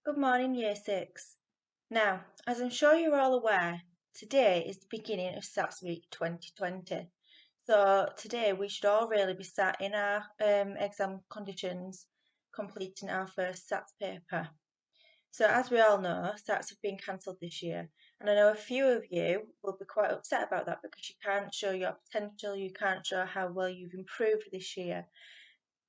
Good morning, Year 6. Now, as I'm sure you're all aware, today is the beginning of SATS Week 2020. So today we should all really be sat in our exam conditions, completing our first SATS paper. So as we all know, SATS have been cancelled this year, and I know a few of you will be quite upset about that because you can't show your potential, you can't show how well you've improved this year.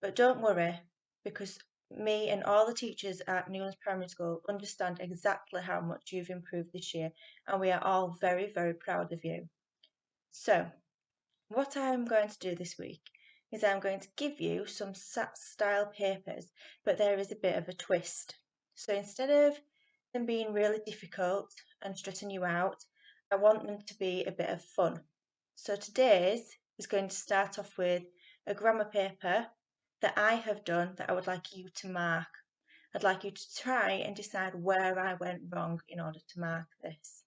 But don't worry, because me and all the teachers at Newlands Primary School understand exactly how much you've improved this year, and we are all very, very proud of you. So, what I'm going to do this week is I'm going to give you some SAT style papers, but there is a bit of a twist. So instead of them being really difficult and stressing you out, I want them to be a bit of fun. So today's is going to start off with a grammar paper that I have done that I would like you to mark. I'd like you to try and decide where I went wrong in order to mark this.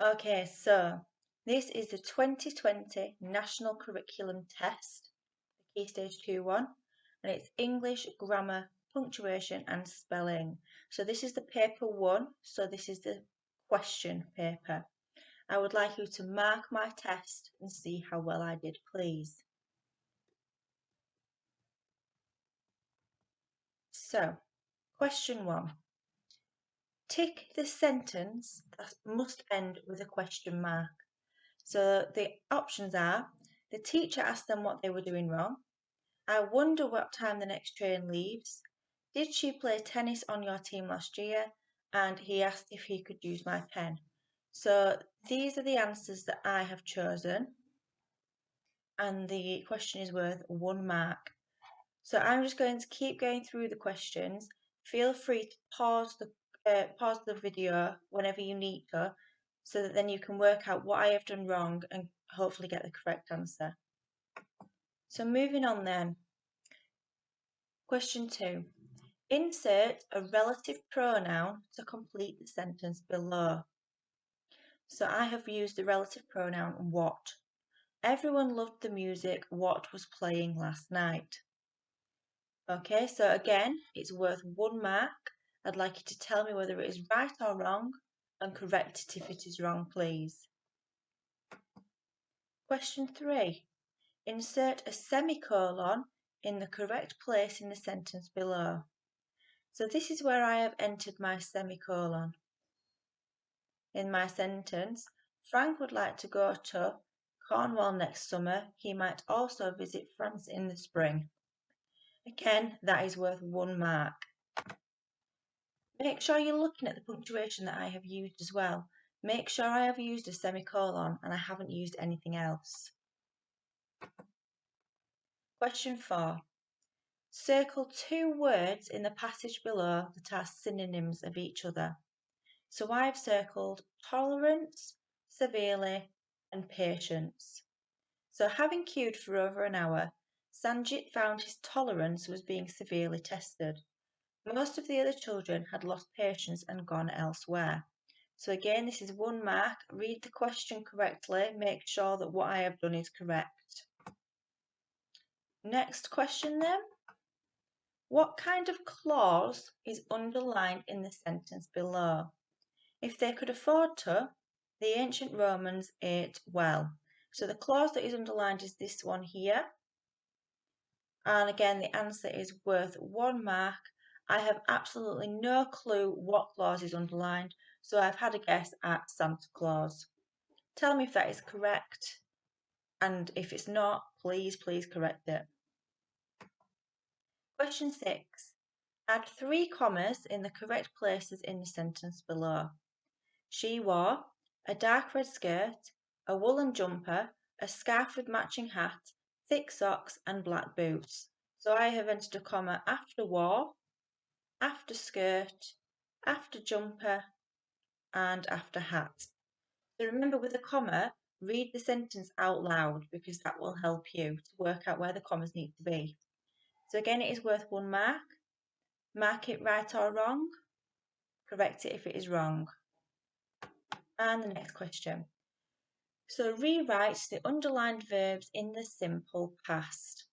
Okay, so this is the 2020 National Curriculum Test, the Key Stage 2 one, and it's English, Grammar, Punctuation and Spelling. So this is the paper 1, so this is the question paper. I would like you to mark my test and see how well I did, please. So, question 1. Tick the sentence that must end with a question mark. So the options are, the teacher asked them what they were doing wrong. I wonder what time the next train leaves. Did she play tennis on your team last year? And he asked if he could use my pen. So these are the answers that I have chosen. And the question is worth 1 mark. So I'm just going to keep going through the questions. Feel free to pause the video whenever you need to, so that then you can work out what I have done wrong and hopefully get the correct answer. So moving on then. Question 2. Insert a relative pronoun to complete the sentence below. So I have used the relative pronoun what. Everyone loved the music what was playing last night. Okay, so again, it's worth 1 mark. I'd like you to tell me whether it is right or wrong and correct it if it is wrong, please. Question 3. Insert a semicolon in the correct place in the sentence below. So this is where I have entered my semicolon. In my sentence, Frank would like to go to Cornwall next summer. He might also visit France in the spring. Again, that is worth 1 mark. Make sure you're looking at the punctuation that I have used as well. Make sure I have used a semicolon and I haven't used anything else. Question 4. Circle 2 words in the passage below that are synonyms of each other. So I've circled tolerance, severely and patience. So having queued for over an hour, Sanjit found his tolerance was being severely tested. Most of the other children had lost patience and gone elsewhere. So again, this is 1 mark. Read the question correctly. Make sure that what I have done is correct. Next question then. What kind of clause is underlined in the sentence below? If they could afford to, the ancient Romans ate well. So the clause that is underlined is this one here. And again, the answer is worth 1 mark. I have absolutely no clue what clause is underlined, so I've had a guess at Santa Claus. Tell me if that is correct, and if it's not, please correct it. Question 6. Add 3 commas in the correct places in the sentence below. She wore a dark red skirt, a woolen jumper, a scarf with matching hat, thick socks and black boots. So I have entered a comma after wore, after skirt, after jumper and after hat. So remember, with a comma, read the sentence out loud because that will help you to work out where the commas need to be. So again, it is worth 1 mark. Mark it right or wrong. Correct it if it is wrong. And the next question. So rewrite the underlined verbs in the simple past.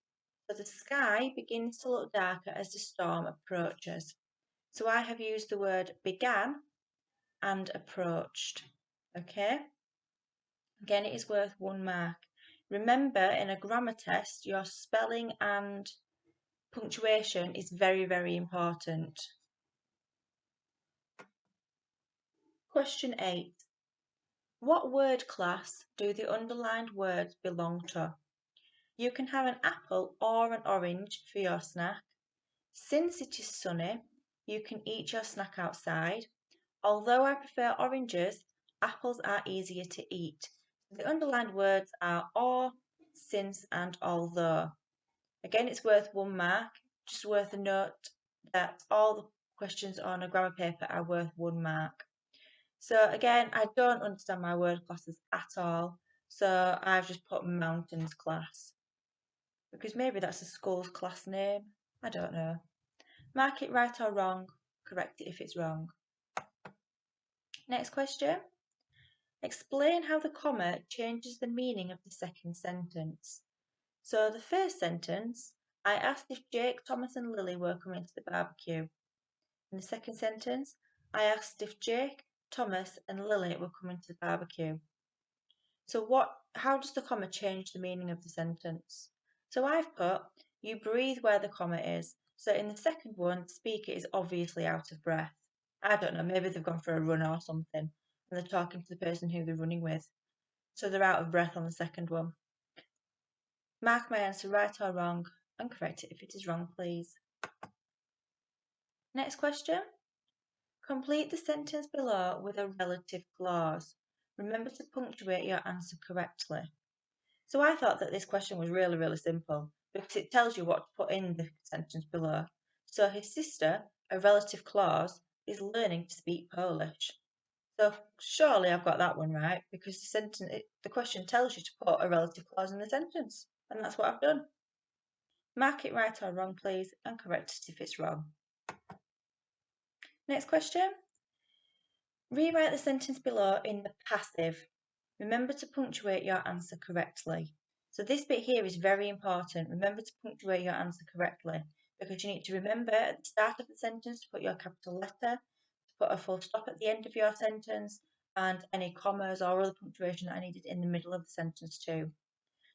So the sky begins to look darker as the storm approaches. So I have used the word began and approached. Okay? Again, it is worth 1 mark. Remember, in a grammar test, your spelling and punctuation is very, very important. Question 8. What word class do the underlined words belong to? You can have an apple or an orange for your snack. Since it is sunny, you can eat your snack outside. Although I prefer oranges, apples are easier to eat. The underlined words are or, since and although. Again, it's worth 1 mark. Just worth a note that all the questions on a grammar paper are worth 1 mark. So again, I don't understand my word classes at all. So I've just put mountains class. Because maybe that's a school's class name. I don't know. Mark it right or wrong. Correct it if it's wrong. Next question. Explain how the comma changes the meaning of the second sentence. So the first sentence, I asked if Jake, Thomas and Lily were coming to the barbecue. In the second sentence, I asked if Jake, Thomas and Lily were coming to the barbecue. So how does the comma change the meaning of the sentence? So I've put, you breathe where the comma is. So in the second one, the speaker is obviously out of breath. I don't know, maybe they've gone for a run or something and they're talking to the person who they're running with. So they're out of breath on the second one. Mark my answer right or wrong and correct it if it is wrong, please. Next question. Complete the sentence below with a relative clause. Remember to punctuate your answer correctly. So I thought that this question was really, really simple because it tells you what to put in the sentence below. So his sister, a relative clause, is learning to speak Polish. So surely I've got that one right because the question tells you to put a relative clause in the sentence, and that's what I've done. Mark it right or wrong, please, and correct it if it's wrong. Next question. Rewrite the sentence below in the passive. Remember to punctuate your answer correctly. So this bit here is very important. Remember to punctuate your answer correctly because you need to remember at the start of the sentence to put your capital letter, to put a full stop at the end of your sentence, and any commas or other punctuation that I needed in the middle of the sentence too.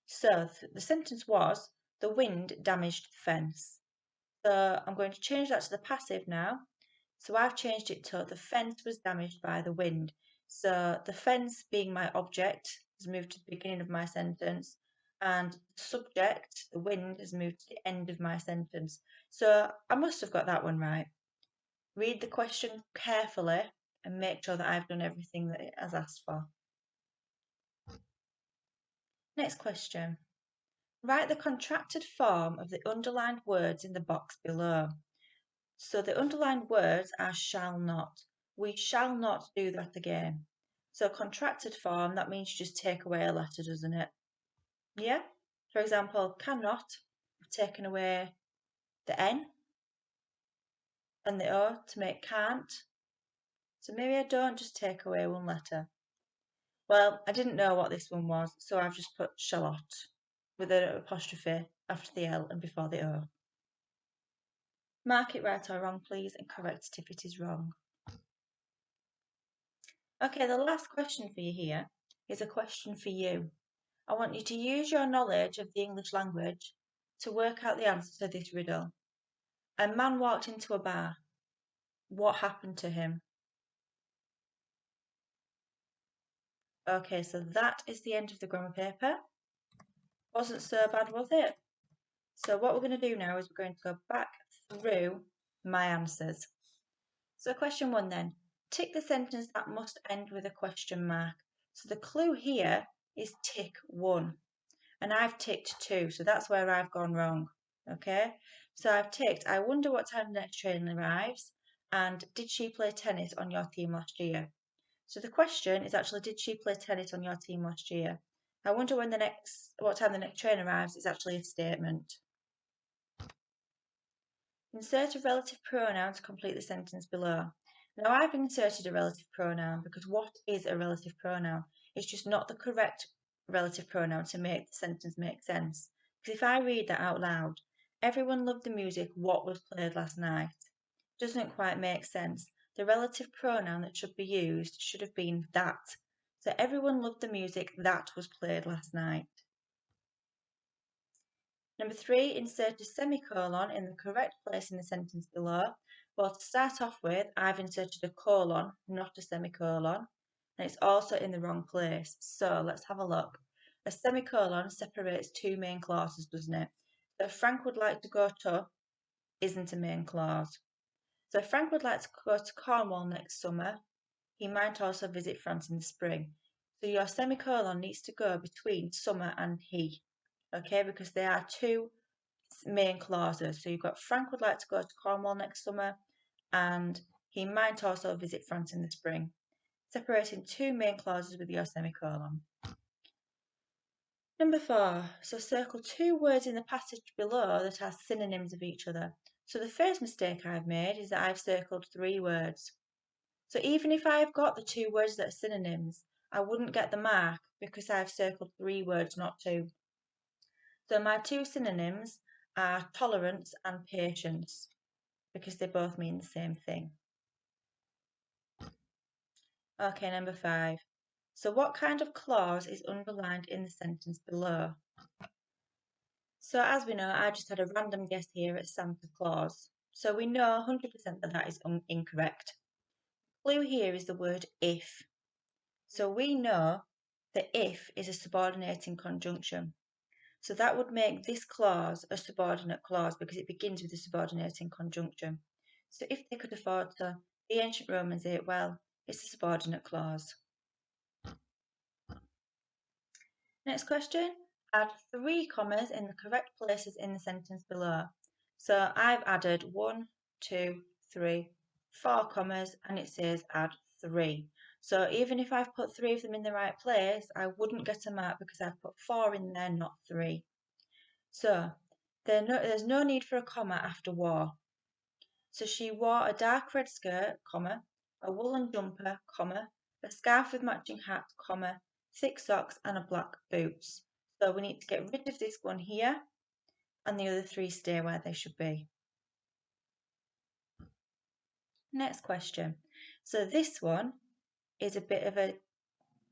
So the sentence was, the wind damaged the fence. So I'm going to change that to the passive now. So I've changed it to the fence was damaged by the wind. So the fence being my object has moved to the beginning of my sentence and the subject, the wind, has moved to the end of my sentence. So I must have got that one right. Read the question carefully and make sure that I've done everything that it has asked for. Next question. Write the contracted form of the underlined words in the box below. So the underlined words are shall not. We shall not do that again. So contracted form, that means you just take away a letter, doesn't it? Yeah? For example, cannot, I've taken away the N and the O to make can't. So maybe I don't just take away 1 letter. Well, I didn't know what this one was, so I've just put shallot with an apostrophe after the L and before the O. Mark it right or wrong, please, and correct it if it is wrong. Okay, the last question for you here is a question for you. I want you to use your knowledge of the English language to work out the answer to this riddle. A man walked into a bar. What happened to him? Okay, so that is the end of the grammar paper. Wasn't so bad, was it? So what we're going to do now is we're going to go back through my answers. So question 1 then. Tick the sentence that must end with a question mark. So the clue here is tick 1. And I've ticked 2, so that's where I've gone wrong. Okay, so I've ticked, I wonder what time the next train arrives, and did she play tennis on your team last year? So the question is actually, did she play tennis on your team last year? I wonder what time the next train arrives is actually a statement. Insert a relative pronoun to complete the sentence below. Now I've inserted a relative pronoun because what is a relative pronoun? It's just not the correct relative pronoun to make the sentence make sense. Because if I read that out loud, everyone loved the music, what was played last night? Doesn't quite make sense. The relative pronoun that should be used should have been that. So everyone loved the music that was played last night. Number 3, insert a semicolon in the correct place in the sentence below. Well, to start off with, I've inserted a colon, not a semicolon, and it's also in the wrong place. So let's have a look. A semicolon separates two main clauses, doesn't it? So Frank would like to go to isn't a main clause. So Frank would like to go to Cornwall next summer. He might also visit France in the spring. So your semicolon needs to go between summer and he, okay, because they are two main clauses. So you've got Frank would like to go to Cornwall next summer and he might also visit France in the spring. Separating two main clauses with your semicolon. Number 4, so circle two words in the passage below that are synonyms of each other. So the first mistake I've made is that I've circled 3 words. So even if I've got the 2 words that are synonyms, I wouldn't get the mark because I've circled 3 words, not 2. So my 2 synonyms are tolerance and patience because they both mean the same thing. Okay, number 5. So what kind of clause is underlined in the sentence below? So as we know, I just had a random guess here at Santa Claus. So we know 100% that that is incorrect. Clue here is the word if. So we know that if is a subordinating conjunction. So that would make this clause a subordinate clause because it begins with a subordinating conjunction. So if they could afford to, the ancient Romans ate well. It's a subordinate clause. Next question. Add 3 commas in the correct places in the sentence below. So I've added 1, 2, 3, 4 commas and it says add 3. So even if I've put 3 of them in the right place, I wouldn't get a mark because I've put 4 in there, not 3. So there's no need for a comma after wore. So she wore a dark red skirt, comma, a woolen jumper, comma, a scarf with matching hat, comma, thick socks and a black boots. So we need to get rid of this one here and the other 3 stay where they should be. Next question. So this one is a bit of a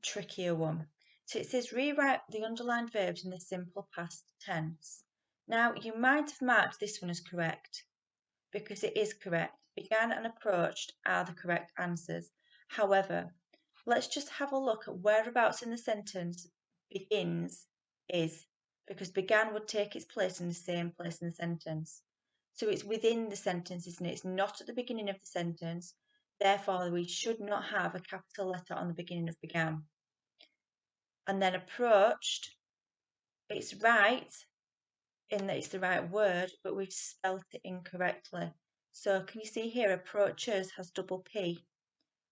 trickier one. So it says rewrite the underlined verbs in the simple past tense. Now you might have marked this one as correct because it is correct. Began and approached are the correct answers. However, let's just have a look at whereabouts in the sentence begins is, because began would take its place in the same place in the sentence. So it's within the sentence, isn't it? It's not at the beginning of the sentence. Therefore, we should not have a capital letter on the beginning of began. And then approached, it's right in that it's the right word, but we've spelt it incorrectly. So can you see here, approaches has double P.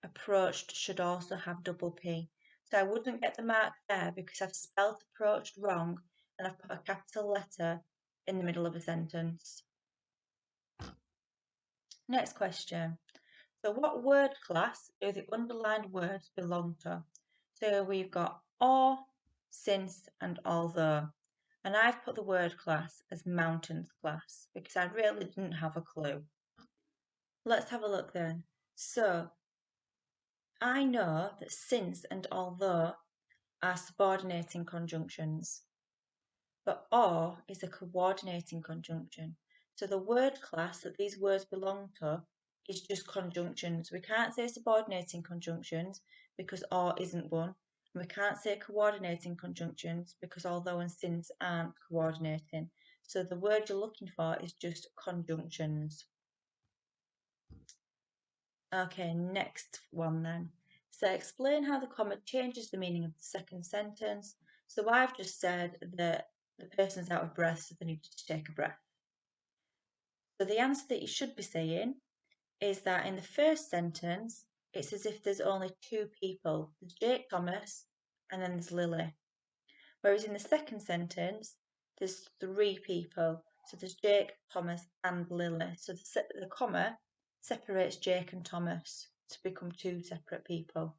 Approached should also have double P. So I wouldn't get the mark there because I've spelt approached wrong and I've put a capital letter in the middle of a sentence. Next question. So what word class do the underlined words belong to? So we've got or, since and although. And I've put the word class as mountains class because I really didn't have a clue. Let's have a look then. So I know that since and although are subordinating conjunctions, but or is a coordinating conjunction. So the word class that these words belong to is just conjunctions. We can't say subordinating conjunctions because or isn't one. We can't say coordinating conjunctions because although and since aren't coordinating. So the word you're looking for is just conjunctions. Okay, next one then. So explain how the comma changes the meaning of the second sentence. So I've just said that the person's out of breath, so they need to take a breath. So the answer that you should be saying is that in the first sentence, it's as if there's only 2 people. There's Jake Thomas and then there's Lily. Whereas in the second sentence, there's 3 people. So there's Jake, Thomas and Lily. So the comma separates Jake and Thomas to become 2 separate people.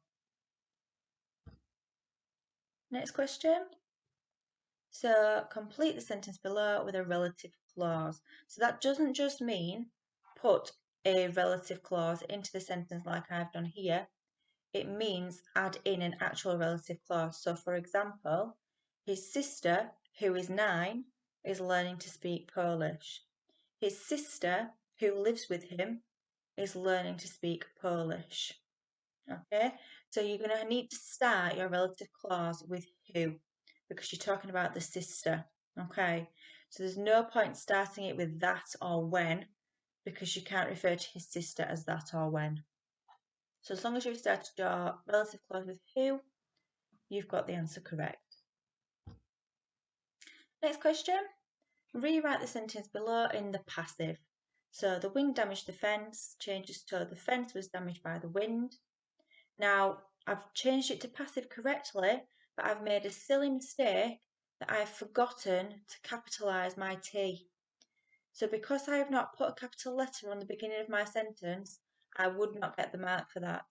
Next question. So complete the sentence below with a relative clause. So that doesn't just mean put a relative clause into the sentence like I've done here. It means add in an actual relative clause. So for example, his sister, who is 9, is learning to speak Polish. His sister, who lives with him, is learning to speak Polish. Okay, so you're going to need to start your relative clause with who, because you're talking about the sister. Okay, so there's no point starting it with that or when, because you can't refer to his sister as that or when. So as long as you've started your relative clause with who, you've got the answer correct. Next question. Rewrite the sentence below in the passive. So the wind damaged the fence changes to the fence was damaged by the wind. Now, I've changed it to passive correctly, but I've made a silly mistake that I've forgotten to capitalise my T. So because I have not put a capital letter on the beginning of my sentence, I would not get the mark for that.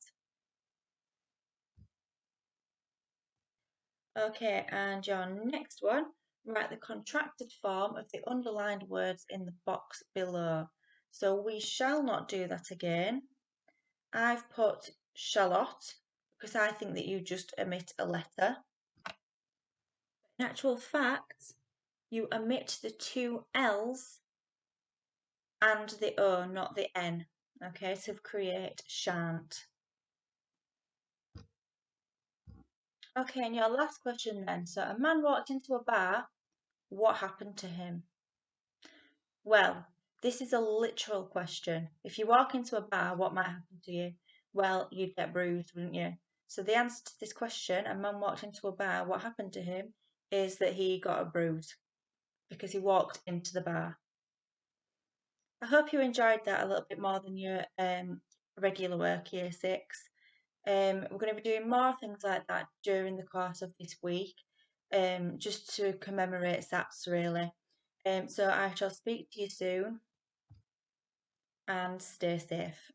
Okay, and your next one, write the contracted form of the underlined words in the box below. So we shall not do that again. I've put shallot because I think that you just omit a letter. In actual fact, you omit the two L's and the O, not the N. Okay, to create shan't. Okay, and your last question then. So a man walked into a bar. What happened to him? Well, this is a literal question. If you walk into a bar, what might happen to you? Well, you'd get bruised, wouldn't you? So the answer to this question, a man walked into a bar, what happened to him, is that he got a bruise because he walked into the bar. I hope you enjoyed that a little bit more than your regular work, year 6. We're going to be doing more things like that during the course of this week, just to commemorate SATs really. So I shall speak to you soon and stay safe.